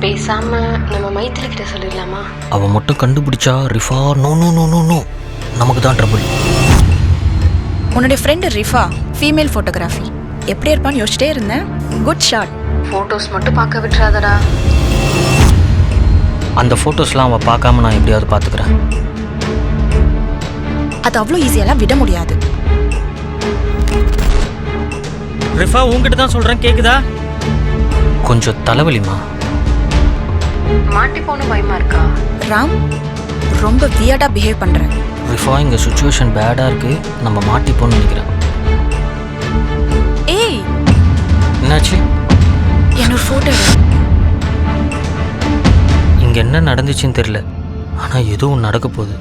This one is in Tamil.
பேசாம நம்ம மைத்திலி கிட்ட சொல்லிடலாமா? அவன் மட்டும் கண்டுபிடிச்சா Rifa no no no no no நமக்கு தான் ட்ரபிள். உன்னுடைய ஃப்ரெண்டு ரிஃபா ஃபீமேல் ஃபோட்டோகிராஃபி எப்படி இருப்பான்னு யோசிச்சிட்டே இருந்தேன். Good shot. ஃபோட்டோஸ் மட்டும் பார்க்க விட்டுறாதடா. அந்த ஃபோட்டோஸ்லாம் அவன் பார்க்காம நான் எப்படியாவது பார்த்துக்கிறேன். அது அவ்வளோ ஈஸியெல்லாம் விட முடியாது. ரிஃபா உங்ககிட்ட தான் சொல்கிறேன், கேட்குதா? கொஞ்சம் தலைவலிமா. மாட்டி போன பயமா இருக்கா? ராம் ரொம்ப வியர்டாக பிஹேவ் பண்ணுறேன். ரிஃபா இங்கே சுச்சுவேஷன் பேடாக இருக்குது, நம்ம மாட்டிப்போன்னு நினைக்கிறேன். ஏய் என்னாச்சு? என்னோட ஃபோட்டோ இங்கே என்ன நடந்துச்சுன்னு தெரியல, ஆனால் எதுவும் நடக்க போகுது.